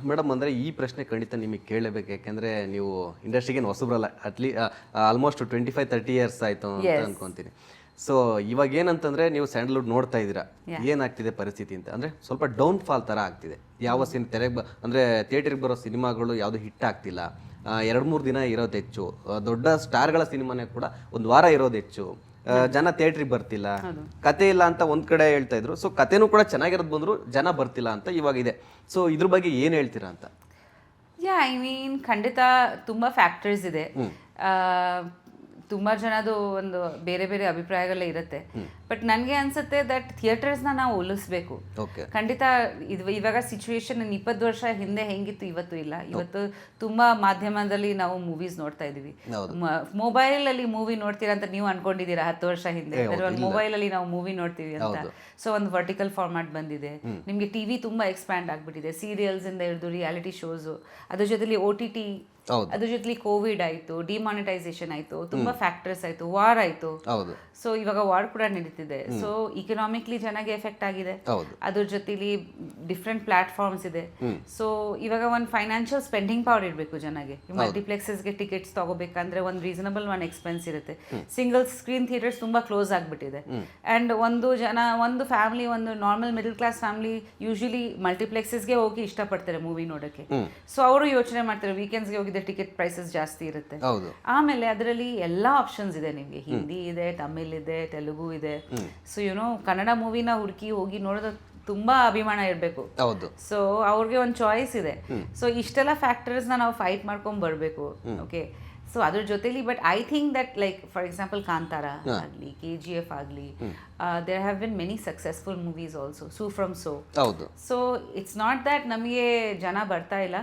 Madam, ಅಂದರೆ ಈ ಪ್ರಶ್ನೆ ಖಂಡಿತ ನಿಮಗೆ ಕೇಳಬೇಕು. ಯಾಕೆಂದರೆ ನೀವು ಇಂಡಸ್ಟ್ರಿಗೆ ಹೊಸಬ್ರಲ್ಲ, ಆಲ್ಮೋಸ್ಟ್ 25-30 ಇಯರ್ಸ್ ಆಯಿತು ಅಂತ ಅನ್ಕೊತೀನಿ. ಸೊ ಇವಾಗ ಏನಂತಂದರೆ ನೀವು ಸ್ಯಾಂಡಲ್ವುಡ್ ನೋಡ್ತಾ ಇದ್ದೀರಾ, ಏನಾಗ್ತಿದೆ ಪರಿಸ್ಥಿತಿ ಅಂತ ಅಂದರೆ ಸ್ವಲ್ಪ ಡೌನ್ ಫಾಲ್ ಥರ ಆಗ್ತಿದೆ. ಯಾವ ತೆರೆಗೆ ಅಂದರೆ ಥಿಯೇಟ್ರಿಗೆ ಬರೋ ಸಿನಿಮಾಗಳು ಯಾವುದು ಹಿಟ್ ಆಗ್ತಿಲ್ಲ. 2-3 ದಿನ ಇರೋದು ಹೆಚ್ಚು. ದೊಡ್ಡ ಸ್ಟಾರ್ಗಳ ಸಿನಿಮಾನೇ ಕೂಡ ಒಂದು ವಾರ ಇರೋದು ಹೆಚ್ಚು. ಜನ ಥಿಯೇಟ್ರಿಗೆ ಬರ್ತಿಲ್ಲ, ಕತೆ ಇಲ್ಲ ಅಂತ ಒಂದ್ ಕಡೆ ಹೇಳ್ತಾ ಇದ್ರು. ಸೊ ಕತೆನೂ ಕೂಡ ಚೆನ್ನಾಗಿರೋದು ಬಂದ್ರು, ಜನ ಬರ್ತಿಲ್ಲ ಅಂತ ಇವಾಗ ಇದೆ. ಸೊ ಇದ್ರ ಬಗ್ಗೆ ಏನ್ ಹೇಳ್ತೀರಾ ಅಂತ? ಐ ಮೀನ್ ಖಂಡಿತ ತುಂಬ ಫ್ಯಾಕ್ಟರ್ಸ್ ಇದೆ. ತುಂಬ ಜನದು ಒಂದು ಬೇರೆ ಬೇರೆ ಅಭಿಪ್ರಾಯಗಳೇ ಇರುತ್ತೆ. ಬಟ್ ನನಗೆ ಅನ್ಸುತ್ತೆ ದಟ್ ಥಿಯೇಟರ್ಸ್ನ ನಾವು ಹೋಲಿಸ್ಬೇಕು. ಖಂಡಿತ ಇವಾಗ ಸಿಚುವೇಶನ್ 20 ವರ್ಷ ಹಿಂದೆ ಹೆಂಗಿತ್ತು ಇವತ್ತು ಇಲ್ಲ. ಇವತ್ತು ತುಂಬಾ ಮಾಧ್ಯಮದಲ್ಲಿ ನಾವು ಮೂವೀಸ್ ನೋಡ್ತಾ ಇದೀವಿ. ಮೊಬೈಲಲ್ಲಿ ಮೂವಿ ನೋಡ್ತೀರಾ ಅಂತ ನೀವು ಅನ್ಕೊಂಡಿದ್ದೀರಾ 10 ವರ್ಷ ಹಿಂದೆ? ಮೊಬೈಲಲ್ಲಿ ನಾವು ಮೂವಿ ನೋಡ್ತೀವಿ ಅಂತ. ಸೊ ಒಂದು ವರ್ಟಿಕಲ್ ಫಾರ್ಮ್ಯಾಟ್ ಬಂದಿದೆ. ನಿಮಗೆ ಟಿವಿ ತುಂಬಾ ಎಕ್ಸ್ಪ್ಯಾಂಡ್ ಆಗ್ಬಿಟ್ಟಿದೆ. ಸೀರಿಯಲ್ಸ್ ಇಂದ ಹಿಡಿದು ರಿಯಾಲಿಟಿ ಶೋಸು, ಅದ್ರ ಜೊತೆಲಿ OTT, ಅದ್ರ ಜೊತೆಲಿ ಕೋವಿಡ್ ಆಯ್ತು, ಡಿಮಾನಿಟೈಸೇಷನ್ ಆಯ್ತು, ತುಂಬಾ ಫ್ಯಾಕ್ಟರ್ಸ್ ಆಯ್ತು, ವಾರ್ ಆಯ್ತು. ಸೊ ಇವಾಗ ವಾರ್ ಕೂಡ ನಡೀತಿದೆ. ಸೊ ಇಕನಾಮಿಕ್ಲಿ ಚೆನ್ನಾಗಿ ಎಫೆಕ್ಟ್ ಆಗಿದೆ. ಅದ್ರ ಜೊತೆಲಿ ಡಿಫ್ರೆಂಟ್ ಪ್ಲಾಟ್ಫಾರ್ಮ್ಸ್ ಇದೆ. ಸೊ ಇವಾಗ ಒಂದು ಫೈನಾನ್ಷಿಯಲ್ ಸ್ಪೆಂಡಿಂಗ್ ಪವರ್ ಇರಬೇಕು ಜನಗೆ. ಮಲ್ಟಿಪ್ಲೆಕ್ಸಸ್ಗೆ ಟಿಕೆಟ್ಸ್ ತಗೋಬೇಕಂದ್ರೆ ಒಂದು ರೀಸನಬಲ್ ಎಕ್ಸ್ಪೆನ್ಸ್ ಇರುತ್ತೆ. ಸಿಂಗಲ್ ಸ್ಕ್ರೀನ್ ಥಿಯೇಟರ್ಸ್ ತುಂಬಾ ಕ್ಲೋಸ್ ಆಗ್ಬಿಟ್ಟಿದೆ. ಅಂಡ್ ಒಂದು ಫ್ಯಾಮಿಲಿ, ಒಂದು normal middle class family usually ಮಲ್ಟಿಪ್ಲೆಕ್ಸಸ್ಗೆ ಹೋಗಿ ಇಷ್ಟಪಡ್ತಾರೆ ಮೂವಿ ನೋಡೋಕ್ಕೆ. ಸೊ ಅವರು ಯೋಚನೆ ಮಾಡ್ತಾರೆ ವೀಕೆಂಡ್ಸ್ಗೆ ಹೋಗಿದ್ರೆ ಟಿಕೆಟ್ ಪ್ರೈಸಸ್ ಜಾಸ್ತಿ ಇರುತ್ತೆ. ಆಮೇಲೆ ಅದರಲ್ಲಿ ಎಲ್ಲಾ ಆಪ್ಷನ್ಸ್ ಇದೆ ನಿಮ್ಗೆ. ಹಿಂದಿ ಇದೆ, ತಮಿಳ್ ಇದೆ, ತೆಲುಗು ಇದೆ. ಸೊ ಕನ್ನಡ ಮೂವಿನ ಹುಡುಕಿ ಹೋಗಿ ನೋಡೋದು ತುಂಬಾ ಅಭಿಮಾನ ಇರಬೇಕು. ಸೊ ಅವ್ರಿಗೆ ಒಂದು ಚಾಯ್ಸ್ ಇದೆ. ಸೊ ಇಷ್ಟೆಲ್ಲ ಫ್ಯಾಕ್ಟರ್ಸ್ನ ನಾವು ಫೈಟ್ ಮಾಡ್ಕೊಂಡ್ ಬರಬೇಕು. ಓಕೆ, ಸೊ ಅದ್ರ ಜೊತೆಲಿ but I think that like for example Kantara ಆಗಲಿ, KGF ಆಗಲಿ, there have been many successful movies also. Su From So. So it's not that ನಮಗೆ ಜನ ಬರ್ತಾ ಇಲ್ಲ.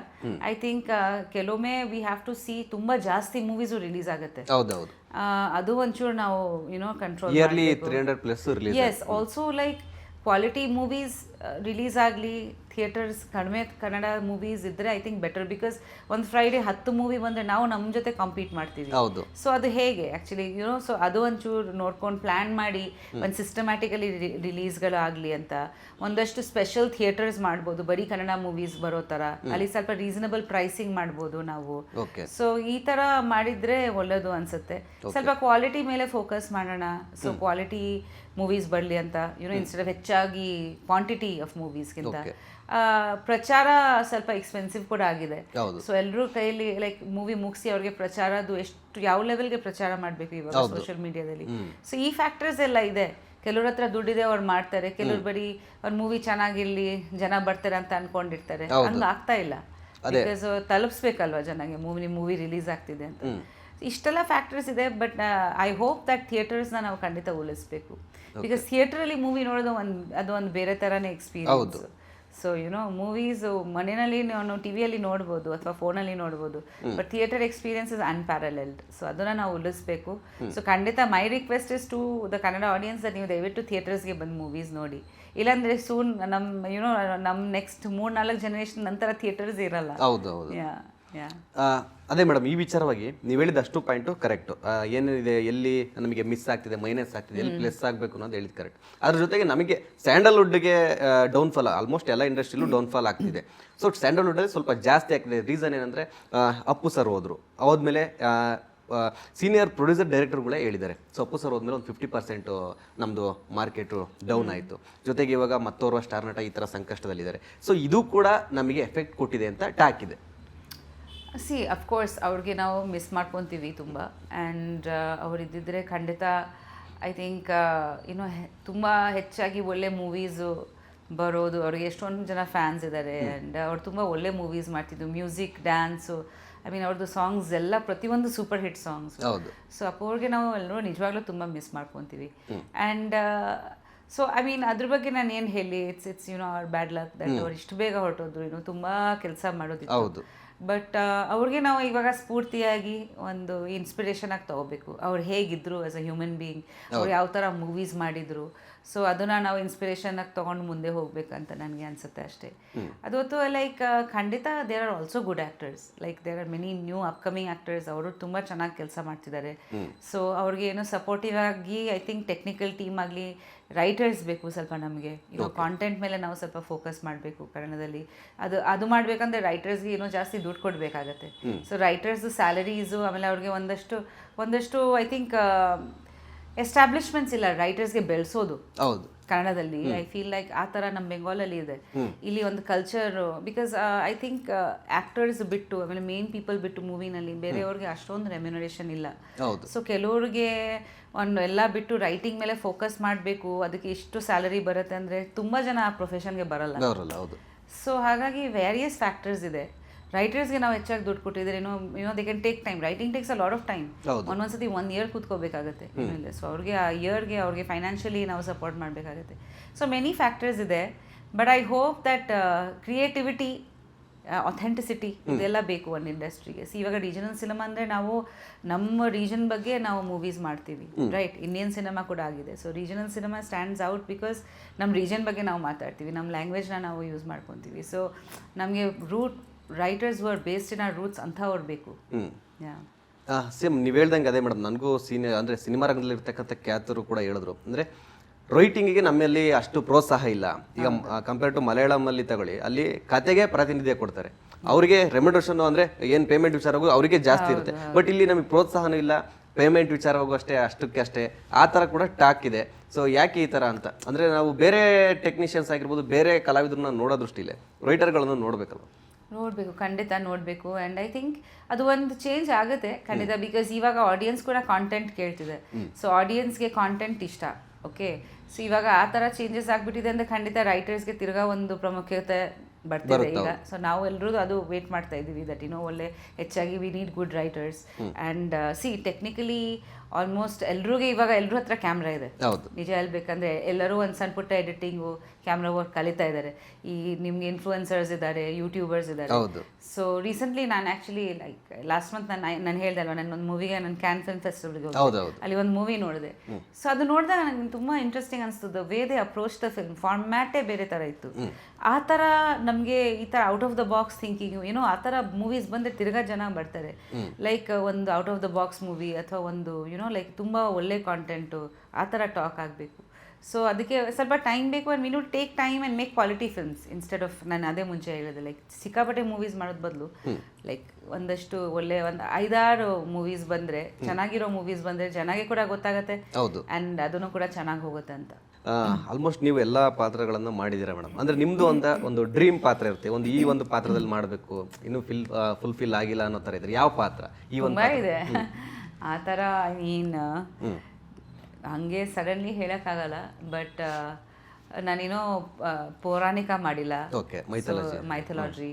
ಐ ಥಿಂಕ್ ಕೆಲವೊಮ್ಮೆ ವಿ ಹ್ಯಾವ್ ಟು ಸಿ ತುಂಬಾ ಜಾಸ್ತಿ ಮೂವೀಸು ರಿಲೀಸ್ ಆಗುತ್ತೆ. ಅದು ಒಂಚೂರು ನಾವು control. Yes, also like quality movies release ಆಗಲಿ, ಥಿಯೇಟರ್ಸ್ ಕಡಿಮೆ ಕನ್ನಡ ಮೂವೀಸ್ ಇದ್ದರೆ ಐ ಥಿಂಕ್ ಬೆಟರ್. ಬಿಕಾಸ್ ಒಂದು ಫ್ರೈಡೇ 10 ಮೂವಿ ಬಂದರೆ ನಾವು ನಮ್ಮ ಜೊತೆ ಕಾಂಪೀಟ್ ಮಾಡ್ತೀವಿ. ಸೊ ಅದು ಹೇಗೆ ಆ್ಯಕ್ಚುಲಿ ಸೊ ಅದು ಒಂಚೂರು ನೋಡ್ಕೊಂಡು ಪ್ಲ್ಯಾನ್ ಮಾಡಿ ಒಂದು ಸಿಸ್ಟಮ್ಯಾಟಿಕಲಿ ರಿಲೀಸ್ಗಳಾಗಲಿ ಅಂತ ಒಂದಷ್ಟು ಸ್ಪೆಷಲ್ ಥಿಯೇಟರ್ಸ್ ಮಾಡ್ಬೋದು, ಬರೀ ಕನ್ನಡ ಮೂವೀಸ್ ಬರೋ ಥರ. ಅಲ್ಲಿ ಸ್ವಲ್ಪ ರೀಸನಬಲ್ ಪ್ರೈಸಿಂಗ್ ಮಾಡ್ಬೋದು ನಾವು. ಸೊ ಈ ಥರ ಮಾಡಿದರೆ ಒಳ್ಳೆಯದು ಅನಿಸುತ್ತೆ. ಸ್ವಲ್ಪ ಕ್ವಾಲಿಟಿ ಮೇಲೆ ಫೋಕಸ್ ಮಾಡೋಣ. ಸೊ ಕ್ವಾಲಿಟಿ ಮೂವೀಸ್ ಬರಲಿ ಅಂತ ಇನ್ಸ್ಟೆಡ್ ಆಫ್ ಹೆಚ್ಚಾಗಿ ಕ್ವಾಂಟಿಟಿ ಆಫ್ ಮೂವೀಸ್ಗಿಂತ. ಪ್ರಚಾರ ಸ್ವಲ್ಪ ಎಕ್ಸ್ಪೆನ್ಸಿವ್ ಕೂಡ ಆಗಿದೆ. ಸೊ ಎಲ್ಲರೂ ಕೈಯಲ್ಲಿ ಲೈಕ್ ಮೂವಿ ಮುಗಿಸಿ ಅವ್ರಿಗೆ ಪ್ರಚಾರದು ಎಷ್ಟು ಯಾವ ಲೆವೆಲ್ಗೆ ಪ್ರಚಾರ ಮಾಡಬೇಕು ಇವಾಗ ಸೋಷಿಯಲ್ ಮೀಡಿಯಾದಲ್ಲಿ. ಸೊ ಈ ಫ್ಯಾಕ್ಟರ್ಸ್ ಎಲ್ಲ ಇದೆ. ಕೆಲವ್ರ ಹತ್ರ ದುಡ್ಡಿದೆ, ಅವ್ರು ಮಾಡ್ತಾರೆ. ಕೆಲವ್ರು ಬರೀ ಅವ್ರ ಮೂವಿ ಚೆನ್ನಾಗಿರ್ಲಿ, ಜನ ಬರ್ತಾರೆ ಅಂತ ಅನ್ಕೊಂಡಿರ್ತಾರೆ. ಹಂಗ ಆಗ್ತಾ ಇಲ್ಲ. ಬಿಕಾಸ್ ತಲುಪಿಸ್ಬೇಕಲ್ವಾ ಜನಗೆ ಮೂವಿ ರಿಲೀಸ್ ಆಗ್ತಿದೆ ಅಂತ. ಇಷ್ಟೆಲ್ಲ ಫ್ಯಾಕ್ಟರ್ಸ್ ಇದೆ. ಬಟ್ ಐ ಹೋಪ್ ದಟ್ ಥಿಯೇಟರ್ಸ್ನ ನಾವು ಖಂಡಿತ ಉಳಿಸ್ಬೇಕು. ಬಿಕಾಸ್ ಥಿಯೇಟರಲ್ಲಿ ಮೂವಿ ನೋಡೋದು ಅದು ಒಂದು ಬೇರೆ ಥರನೇ ಎಕ್ಸ್ಪೀರಿಯನ್ಸ್. ಸೊ ಮೂವೀಸ್ ಮನೆಯಲ್ಲಿ ನಾವು ಟಿವಿಯಲ್ಲಿ ನೋಡ್ಬೋದು ಅಥವಾ ಫೋನಲ್ಲಿ ನೋಡ್ಬೋದು. But theatre experience is unparalleled. So ಅದನ್ನು ನಾವು ಉಳಿಸ್ಬೇಕು. ಸೊ ಖಂಡಿತ my request is to the Kannada audience that ನೀವು ದಯವಿಟ್ಟು ಥಿಯೇಟರ್ಸ್ಗೆ ಬಂದು ಮೂವೀಸ್ ನೋಡಿ. ಇಲ್ಲಾಂದರೆ ಸೂನ್ ನಮ್ಮ ನೆಕ್ಸ್ಟ್ 3-4 ಜನರೇಷನ್ ನಂತರ ಥಿಯೇಟರ್ಸ್ ಇರಲ್ಲ. ಅದೇ ಮೇಡಮ್, ಈ ವಿಚಾರವಾಗಿ ನೀವು ಹೇಳಿದ ಅಷ್ಟು ಪಾಯಿಂಟು ಕರೆಕ್ಟು. ಏನಿದೆ, ಎಲ್ಲಿ ನಮಗೆ ಮಿಸ್ ಆಗ್ತಿದೆ, ಮೈನಸ್ ಆಗ್ತಿದೆ, ಎಲ್ಲಿ ಪ್ಲಸ್ ಆಗಬೇಕು ಅನ್ನೋದು ಹೇಳಿದ್ ಕರೆಕ್ಟ್. ಅದ್ರ ಜೊತೆಗೆ ನಮಗೆ ಸ್ಯಾಂಡಲ್ವುಡ್ಗೆ ಡೌನ್ಫಾಲ್, ಆಲ್ಮೋಸ್ಟ್ ಎಲ್ಲ ಇಂಡಸ್ಟ್ರಿಲೂ ಡೌನ್ಫಾಲ್ ಆಗ್ತಿದೆ. ಸೊ ಸ್ಯಾಂಡಲ್ವುಡ್ಡಲ್ಲಿ ಸ್ವಲ್ಪ ಜಾಸ್ತಿ ಆಗ್ತಿದೆ. ರೀಸನ್ ಏನಂದರೆ ಅಪ್ಪು ಸರ್ ಹೋದರು, ಹೋದ್ಮೇಲೆ ಸೀನಿಯರ್ ಪ್ರೊಡ್ಯೂಸರ್ ಡೈರೆಕ್ಟರ್ಗಳೇ ಹೇಳಿದ್ದಾರೆ. ಸೊ ಅಪ್ಪು ಸರ್ ಹೋದ್ಮೇಲೆ ಒಂದು 50% ನಮ್ಮದು ಮಾರ್ಕೆಟು ಡೌನ್ ಆಯಿತು. ಜೊತೆಗೆ ಇವಾಗ ಮತ್ತೋರ್ವ ಸ್ಟಾರ್ ನಟ ಈ ಥರ ಸಂಕಷ್ಟದಲ್ಲಿದ್ದಾರೆ. ಸೊ ಇದು ಕೂಡ ನಮಗೆ ಎಫೆಕ್ಟ್ ಕೊಟ್ಟಿದೆ ಅಂತ ಟಾಕ್ ಇದೆ. ಅಫ್ಕೋರ್ಸ್ ಅವ್ರಿಗೆ ನಾವು ಮಿಸ್ ಮಾಡ್ಕೊತೀವಿ ತುಂಬ. ಆ್ಯಂಡ್ ಅವರಿದ್ದಿದ್ರೆ ಖಂಡಿತ ಐ ಥಿಂಕ್ ತುಂಬ ಹೆಚ್ಚಾಗಿ ಒಳ್ಳೆ ಮೂವೀಸು ಬರೋದು. ಅವ್ರಿಗೆ ಎಷ್ಟೊಂದು ಜನ ಫ್ಯಾನ್ಸ್ ಇದ್ದಾರೆ. ಆ್ಯಂಡ್ ಅವ್ರು ತುಂಬ ಒಳ್ಳೆ ಮೂವೀಸ್ ಮಾಡ್ತಿದ್ರು. ಮ್ಯೂಸಿಕ್, ಡ್ಯಾನ್ಸು, ಐ ಮೀನ್ ಅವ್ರದ್ದು ಸಾಂಗ್ಸ್ ಎಲ್ಲ ಪ್ರತಿಯೊಂದು ಸೂಪರ್ ಹಿಟ್ ಸಾಂಗ್ಸ್. ಸೊ ಅಪ್ಪ ಅವ್ರಿಗೆ ನಾವು ಎಲ್ಲರೂ ನಿಜವಾಗ್ಲೂ ತುಂಬ ಮಿಸ್ ಮಾಡ್ಕೊತೀವಿ. ಆ್ಯಂಡ್ ಸೊ ಐ ಮೀನ್ ಅದ್ರ ಬಗ್ಗೆ ನಾನು ಏನು ಹೇಳಿ, ಇಟ್ಸ್ ಅವ್ರ ಬ್ಯಾಡ್ ಲಕ್ ದಟ್ ಅವ್ರು ಇಷ್ಟು ಬೇಗ ಹೊರಟೋದ್ರು. ತುಂಬ ಕೆಲಸ ಮಾಡೋದಿತ್ತು. ಬಟ್ ಅವ್ರಿಗೆ ನಾವು ಇವಾಗ ಸ್ಫೂರ್ತಿಯಾಗಿ ಒಂದು ಇನ್ಸ್ಪಿರೇಷನ್ ಆಗಿ ತಗೋಬೇಕು. ಅವ್ರು ಹೇಗಿದ್ರು ಆಸ್ ಅ ಹ್ಯೂಮನ್ ಬೀಯಿಂಗ್, ಅವ್ರು ಯಾವ ಥರ ಮೂವೀಸ್ ಮಾಡಿದರು. ಸೊ ಅದನ್ನು ನಾವು ಇನ್ಸ್ಪಿರೇಷನಾಗಿ ತೊಗೊಂಡು ಮುಂದೆ ಹೋಗ್ಬೇಕಂತ ನನಗೆ ಅನಿಸುತ್ತೆ ಅಷ್ಟೇ. ಅದು ಹೊತ್ತು ಲೈಕ್ ಖಂಡಿತ there are also good actors, like there are many new upcoming actors, ಅವರು ತುಂಬ ಚೆನ್ನಾಗಿ ಕೆಲಸ ಮಾಡ್ತಿದ್ದಾರೆ. ಸೊ ಅವ್ರಿಗೆ ಏನೋ ಸಪೋರ್ಟಿವ್ ಆಗಿ ಐ ಥಿಂಕ್ ಟೆಕ್ನಿಕಲ್ ಟೀಮ್ ಆಗಲಿ ರೈಟರ್ಸ್ ಬೇಕು ಸ್ವಲ್ಪ ನಮಗೆ, ಇವಾಗ ಕಾಂಟೆಂಟ್ ಮೇಲೆ ನಾವು ಸ್ವಲ್ಪ ಫೋಕಸ್ ಮಾಡಬೇಕು ಕನ್ನಡದಲ್ಲಿ. ಅದು ಮಾಡಬೇಕಂದ್ರೆ ರೈಟರ್ಸ್ಗೆ ಏನೋ ಜಾಸ್ತಿ ದುಡ್ಡು ಕೊಡಬೇಕಾಗತ್ತೆ. ಸೊ ರೈಟರ್ಸು ಸ್ಯಾಲರೀಸು, ಆಮೇಲೆ ಅವ್ರಿಗೆ ಒಂದಷ್ಟು ಐ ಥಿಂಕ್ ಎಸ್ಟಾಬ್ಲಿಷ್ಮೆಂಟ್ಸ್ ಇಲ್ಲ ರೈಟರ್ಸ್ಗೆ ಬೆಳೆಸೋದು ಹೌದು ಕನ್ನಡದಲ್ಲಿ. ಐ ಫೀಲ್ ಲೈಕ್ ಆ ಥರ ನಮ್ಮ ಬೆಂಗಾಲಲ್ಲಿ ಇದೆ. ಇಲ್ಲಿ ಒಂದು culture, because I think actors ಬಿಟ್ಟು ಆಮೇಲೆ ಮೇನ್ ಪೀಪಲ್ ಬಿಟ್ಟು ಮೂವಿನಲ್ಲಿ ಬೇರೆಯವ್ರಿಗೆ ಅಷ್ಟೊಂದು ರೆಮ್ಯುನರೇಷನ್ ಇಲ್ಲ. ಸೊ ಕೆಲವ್ರಿಗೆ ಎಲ್ಲ ಬಿಟ್ಟು ರೈಟಿಂಗ್ ಮೇಲೆ ಫೋಕಸ್ ಮಾಡಬೇಕು, ಅದಕ್ಕೆ ಇಷ್ಟು ಸ್ಯಾಲರಿ ಬರುತ್ತೆ ಅಂದರೆ ತುಂಬ ಜನ ಆ ಪ್ರೊಫೆಷನ್ಗೆ ಬರಲ್ಲ. ಸೊ ಹಾಗಾಗಿ ವೇರಿಯಸ್ ಫ್ಯಾಕ್ಟರ್ಸ್ ಇದೆ. ರೈಟರ್ಸ್ಗೆ ನಾವು ಹೆಚ್ಚಾಗಿ ದುಡ್ಡು ಕೊಟ್ಟಿದ್ರೆ ಏನೋ they can take time. Writing takes a lot of time. ಒಂದೊಂದ್ಸತಿ 1 year ಕೂತ್ಕೋಬೇಕಾಗುತ್ತೆ ಆಮೇಲೆ. ಸೊ ಅವ್ರಿಗೆ ಆ ಇಯರ್ಗೆ ಅವ್ರಿಗೆ ಫೈನಾನ್ಷಿಯಲಿ ನಾವು ಸಪೋರ್ಟ್ ಮಾಡಬೇಕಾಗುತ್ತೆ. ಸೊ ಮೆನಿ ಫ್ಯಾಕ್ಟರ್ಸ್ ಇದೆ. But I hope that creativity, authenticity ಇದೆಲ್ಲ ಬೇಕು ಒಂದು ಇಂಡಸ್ಟ್ರಿಗೆ. ಇವಾಗ ರೀಜನಲ್ ಸಿನಿಮಾ ಅಂದರೆ ನಾವು ನಮ್ಮ ರೀಜನ್ ಬಗ್ಗೆ ನಾವು ಮೂವೀಸ್ ಮಾಡ್ತೀವಿ, ರೈಟ್? ಇಂಡಿಯನ್ ಸಿನಿಮಾ ಕೂಡ ಆಗಿದೆ. So regional cinema stands out because ನಮ್ಮ ರೀಜನ್ ಬಗ್ಗೆ ನಾವು ಮಾತಾಡ್ತೀವಿ, ನಮ್ಮ ಲ್ಯಾಂಗ್ವೇಜ್ನ ನಾವು ಯೂಸ್ ಮಾಡ್ಕೊತೀವಿ. ಸೊ ನಮಗೆ writers were based in our roots ಅಂಥವ್ರು ಬೇಕು. ಸೇಮ್ ನೀವು ಹೇಳ್ದಂಗೆ ಅದೇ ಮೇಡಮ್, ನನಗೂ ಅಂದರೆ ಸಿನಿಮಾ ರಂಗದಲ್ಲಿ ಇರ್ತಕ್ಕಂಥ ಖ್ಯಾತರು ಕೂಡ ಹೇಳಿದ್ರು, ಅಂದರೆ ರೈಟಿಂಗಿಗೆ ನಮ್ಮಲ್ಲಿ ಅಷ್ಟು ಪ್ರೋತ್ಸಾಹ ಇಲ್ಲ. ಈಗ ಕಂಪೇರ್ ಟು ಮಲಯಾಳಮಲ್ಲಿ ತಗೊಳ್ಳಿ, ಅಲ್ಲಿ ಕತೆಗೆ ಪ್ರಾತಿನಿಧ್ಯ ಕೊಡ್ತಾರೆ, ಅವರಿಗೆ ರೆಮ್ಯುನರೇಷನ್ ಅಂದರೆ ಏನು ಪೇಮೆಂಟ್ ವಿಚಾರವೂ ಅವರಿಗೆ ಜಾಸ್ತಿ ಇರುತ್ತೆ. ಬಟ್ ಇಲ್ಲಿ ನಮಗೆ ಪ್ರೋತ್ಸಾಹನೂ ಇಲ್ಲ, ಪೇಮೆಂಟ್ ವಿಚಾರವಾಗೂ ಅಷ್ಟೇ, ಅಷ್ಟಕ್ಕಷ್ಟೇ ಆ ಥರ ಕೂಡ ಟಾಕ್ ಇದೆ. ಸೊ ಯಾಕೆ ಈ ಥರ ಅಂತ ಅಂದರೆ ನಾವು ಬೇರೆ ಟೆಕ್ನಿಷಿಯನ್ಸ್ ಆಗಿರ್ಬೋದು, ಬೇರೆ ಕಲಾವಿದರನ್ನ ನೋಡೋ ದೃಷ್ಟಿಲೆ ರೈಟರ್ಗಳನ್ನು ನೋಡಬೇಕಲ್ವ? ನೋಡಬೇಕು, ಖಂಡಿತ ನೋಡಬೇಕು. ಆ್ಯಂಡ್ ಐ ಥಿಂಕ್ ಅದು ಒಂದು ಚೇಂಜ್ ಆಗುತ್ತೆ ಖಂಡಿತ, ಬಿಕಾಸ್ ಇವಾಗ ಆಡಿಯನ್ಸ್ ಕೂಡ ಕಾಂಟೆಂಟ್ ಕೇಳ್ತಿದೆ. ಸೊ ಆಡಿಯನ್ಸ್ಗೆ ಕಾಂಟೆಂಟ್ ಇಷ್ಟ, ಓಕೆ. ಸೊ ಇವಾಗ ಆ ಥರ ಚೇಂಜಸ್ ಆಗಿಬಿಟ್ಟಿದೆ ಅಂದರೆ ಖಂಡಿತ ರೈಟರ್ಸ್ಗೆ ತಿರ್ಗಾ ಒಂದು ಪ್ರಾಮುಖ್ಯತೆ ಬರ್ತಿದೆ ಈಗ. ಸೊ ನಾವು ಎಲ್ಲರೂ ಅದು ವೇಟ್ ಮಾಡ್ತಾ ಇದ್ದೀವಿ ದಟ್ ಒಳ್ಳೆ ಹೆಚ್ಚಾಗಿ we need good writers. And technically almost ಎಲ್ರಿಗೂ ಇವಾಗ ಎಲ್ಲರೂ ಹತ್ರ ಕ್ಯಾಮ್ರಾ ಇದೆ. ನಿಜ ಹೇಳ್ಬೇಕಂದ್ರೆ ಎಲ್ಲರೂ ಒಂದು ಸಣ್ಣ ಪುಟ್ಟ ಎಡಿಟಿಂಗು, ಕ್ಯಾಮ್ರಾ ವರ್ಕ್ ಕಲಿತಾ ಇದ್ದಾರೆ. ಈ ನಿಮ್ಗೆ ಇನ್ಫ್ಲೂಯೆನ್ಸರ್ಸ್ ಇದ್ದಾರೆ, ಯೂಟ್ಯೂಬರ್ಸ್ ಇದ್ದಾರೆ. ಸೊ ರೀಸೆಂಟ್ಲಿ ನಾನು ಆ್ಯಕ್ಚುಲಿ ಲೈಕ್ ಲಾಸ್ಟ್ ಮಂತ್ ನಾನು ಹೇಳ್ದೆ ಅಲ್ವಾ, ನನ್ನ ಒಂದು ಮೂವಿಗೆ ನಾನು ಕ್ಯಾನ್ ಫಿಲ್ಮ್ ಫೆಸ್ಟಿವಲ್ಗೆ ಹೋಗಿ ಅಲ್ಲಿ ಒಂದು ಮೂವಿ ನೋಡಿದೆ. ಸೊ ಅದು ನೋಡಿದಾಗ ನನಗೆ ತುಂಬ ಇಂಟ್ರೆಸ್ಟಿಂಗ್ ಅನಿಸ್ತದೆ. Way they approach the film, ಫಾರ್ಮ್ಯಾಟೇ ಬೇರೆ ಥರ ಇತ್ತು. ಆ ಥರ ನಮಗೆ ಈ ಥರ out of the box thinking ಆ ಥರ ಮೂವೀಸ್ ಬಂದರೆ ತಿರ್ಗಾ ಜನ ಬರ್ತಾರೆ. ಲೈಕ್ ಒಂದು out of the box movie ಅಥವಾ ಒಂದು ಲೈಕ್ ತುಂಬ ಒಳ್ಳೆ ಕಾಂಟೆಂಟು ಆ ಥರ ಟಾಕ್ ಆಗಬೇಕು. ಸೊ ಅದಕ್ಕೆ ಸ್ವಲ್ಪ ಟೈಮ್ ಬೇಕು. And we do take time and make quality films instead of, ನಾನು ಅದೇ ಮುಂಚೆ ಹೇಳಿದೆ, ಲೈಕ್ ಸಿಕ್ಕಾಪಟ್ಟೆ ಮೂವೀಸ್ ಮಾಡೋದು ಬದಲು ಲೈಕ್ ಒಂದಷ್ಟು ಒಳ್ಳೆ ಒಂದು 5-6 ಮೂವೀಸ್ ಬಂದರೆ, ಚೆನ್ನಾಗಿರೋ ಮೂವೀಸ್ ಬಂದರೆ ಚೆನ್ನಾಗಿ ಕೂಡ ಗೊತ್ತಾಗುತ್ತೆ. ಆ್ಯಂಡ್ ಅದನ್ನು ಕೂಡ ಚೆನ್ನಾಗಿ ಹೋಗುತ್ತೆ ಅಂತ. ಆಲ್ಮೋಸ್ಟ್ ನೀವು ಎಲ್ಲ ಪಾತ್ರಗಳನ್ನು ಮಾಡಿದ್ದೀರಾ ಮೇಡಮ್. ಅಂದರೆ ನಿಮ್ಮದು ಒಂದು ಡ್ರೀಮ್ ಪಾತ್ರ ಇರುತ್ತೆ, ಈ ಒಂದು ಪಾತ್ರದಲ್ಲಿ ಮಾಡಬೇಕು, ಇನ್ನೂ ಫುಲ್ಫಿಲ್ ಆಗಿಲ್ಲ ಅನ್ನೋ ಥರ ಇದ್ರೆ ಯಾವ ಪಾತ್ರ? ಈ ಒಂದು ಇದೆ ಆ ಥರ. ಐ ಮೀನ್ ಹಾಗೆ ಸಡನ್ಲಿ ಹೇಳೋಕ್ಕಾಗಲ್ಲ, ಬಟ್ ನಾನೇನೋ ಪೌರಾಣಿಕ ಮಾಡಿಲ್ಲ, ಮೈಥಾಲಜಿ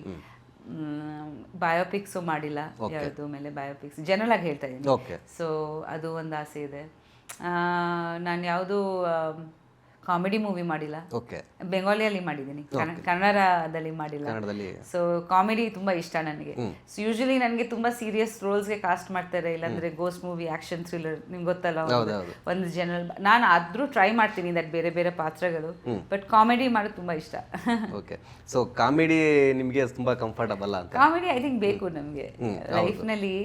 ಬಯೋಪಿಕ್ಸು ಮಾಡಿಲ್ಲ, ಯಾವುದು ಮೇಲೆ ಬಯೋಪಿಕ್ಸ್ ಜನರಲ್ ಆಗಿ ಹೇಳ್ತಾ ಇದ್ದೀನಿ. ಸೊ ಅದು ಒಂದು ಆಸೆ ಇದೆ. ನಾನು ಯಾವುದು ಕಾಮಿಡಿ ಮೂವಿ ಮಾಡಿಲ್ಲ, ಬೆಂಗಾಲಿಯಲ್ಲಿ ಮಾಡಿದ್ದೀನಿ, ಕನ್ನಡದಲ್ಲಿ ಮಾಡಿಲ್ಲ. ಸೊ ಕಾಮಿಡಿ ತುಂಬ ಇಷ್ಟ ನನಗೆ. ಸೊ ಯೂಶಲಿ ನನಗೆ ತುಂಬ ಸೀರಿಯಸ್ ರೋಲ್ಸ್ಗೆ ಕಾಸ್ಟ್ ಮಾಡ್ತಾರೆ, ಇಲ್ಲಾಂದ್ರೆ ಗೋಸ್ಟ್ ಮೂವಿ, ಆಕ್ಷನ್ ಥ್ರಿಲ್ಲರ್, ನಿಮ್ಗೆ ಗೊತ್ತಲ್ಲ ಒಂದು ಜನರಲ್. ನಾನು ಆದ್ರೂ ಟ್ರೈ ಮಾಡ್ತೀನಿ ದಟ್ ಬೇರೆ ಬೇರೆ ಪಾತ್ರಗಳು, ಬಟ್ ಕಾಮಿಡಿ ಮಾಡೋದು ತುಂಬ ಇಷ್ಟ. ಸೊ ಕಾಮಿಡಿ ನಿಮಗೆ ತುಂಬಾ ಕಂಫರ್ಟಬಲ್ ಅಂತ? ಕಾಮಿಡಿ ಐ ಥಿಂಕ್ ಬೇಕು ನಮಗೆ ಲೈಫ್ನಲ್ಲಿ.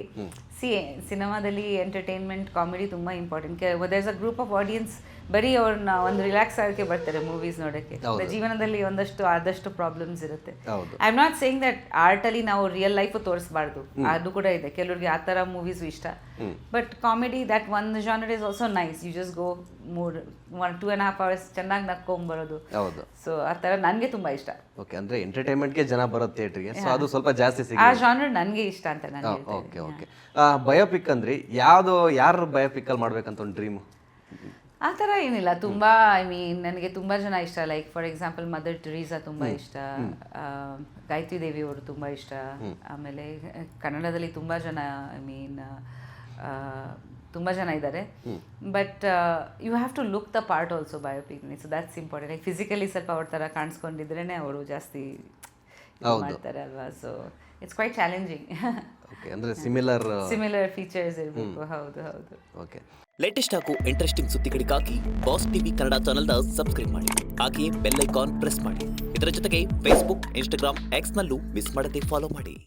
ಸಿನಿಮಾದಲ್ಲಿ ಎಂಟರ್ಟೈನ್ಮೆಂಟ್, ಕಾಮಿಡಿ ತುಂಬ important. There is a group of audience ಬರೀ ಅವ್ರನ್ನ ಒಂದು ರಿಲ್ಯಾಕ್ಸ್ ಆಗೋಕ್ಕೆ ಬರ್ತಾರೆ ಮೂವೀಸ್ ನೋಡೋಕ್ಕೆ. ಜೀವನದಲ್ಲಿ ಆದಷ್ಟು ಪ್ರಾಬ್ಲಮ್ಸ್ ಇರುತ್ತೆ. I am not saying that ಆರ್ಟಲ್ಲಿ ನಾವು ರಿಯಲ್ ಲೈಫ್ ತೋರಿಸಬಾರ್ದು, ಅದು ಕೂಡ ಇದೆ. ಕೆಲವ್ರಿಗೆ ಆ ಥರ ಮೂವೀಸು ಇಷ್ಟ. But comedy that one genre is also nice. You just go 2.5 hours ಚೆನ್ನಾಗಿ ನಕ್ಕೊಂಬರೋದು. ಸೊ ಆ ಥರ ನನಗೆ ತುಂಬ ಇಷ್ಟ. ಓಕೆ, ಅಂದರೆ ಎಂಟರ್ಟೈನ್ಮೆಂಟ್ಗೆ ಜನ ಬರೋದು ಥಿಯೇಟ್ರಿಗೆ, ಸೊ ಅದು ಸ್ವಲ್ಪ ಜಾಸ್ತಿ ಆ ಜಾನರ್ ನನಗೆ ಇಷ್ಟ ಅಂತ ನಾನು. ಓಕೆ. ಬಯೋಪಿಕ್ ಅಂದರೆ ಯಾರು ಬಯೋಪಿಕಲ್ಲಿ ಮಾಡ್ಬೇಕಂತ ಒಂದು ಡ್ರೀಮು? ಆ ಥರ ಏನಿಲ್ಲ. ತುಂಬ ಐ ಮೀನ್ ನನಗೆ ತುಂಬ ಜನ ಇಷ್ಟ. ಲೈಕ್ ಫಾರ್ ಎಕ್ಸಾಂಪಲ್ ಮದರ್ ಟೆರೇಸಾ ತುಂಬ ಇಷ್ಟ, ಗಾಯತ್ರಿ ದೇವಿ ಅವರು ತುಂಬ ಇಷ್ಟ. ಆಮೇಲೆ ಕನ್ನಡದಲ್ಲಿ ತುಂಬ ಜನ ಐ ಮೀನ್ ತುಂಬ ಜನ ಇದ್ದಾರೆ. But you have to look the part also biopic. So that's important. Like physically ಸ್ವಲ್ಪ ಅವ್ರ ಥರ ಕಾಣಿಸ್ಕೊಂಡಿದ್ರೇ ಅವರು ಜಾಸ್ತಿ ಮಾಡ್ತಾರೆ ಅಲ್ವಾ. ಸೊ ಇಟ್ಸ್ ಕ್ವೈಟ್ ಚಾಲೆಂಜಿಂಗ್. ಓಕೆ, ಅಂದರೆ ಸಿಮಿಲರ್ ಸಿಮಿಲರ್ ಫೀಚರ್ಸ್ ಇರಬೇಕು. ಹೌದು. ಓಕೆ. ಲೇಟೆಸ್ಟ್ ಹಾಗೂ ಇಂಟ್ರೆಸ್ಟಿಂಗ್ ಸುದ್ದಿಗಳಿಗಾಗಿ ಬಾಸ್ ಟಿವಿ ಕನ್ನಡ ಚಾನೆಲ್ನ ಸಬ್ಸ್ಕ್ರೈಬ್ ಮಾಡಿ. ಹಾಗೆಯೇ ಬೆಲ್ ಐಕಾನ್ ಪ್ರೆಸ್ ಮಾಡಿ. ಇದರ ಜೊತೆಗೆ ಫೇಸ್ಬುಕ್, ಇನ್ಸ್ಟಾಗ್ರಾಮ್, ಎಕ್ಸ್ನಲ್ಲೂ ಮಿಸ್ ಮಾಡದೆ ಫಾಲೋ ಮಾಡಿ.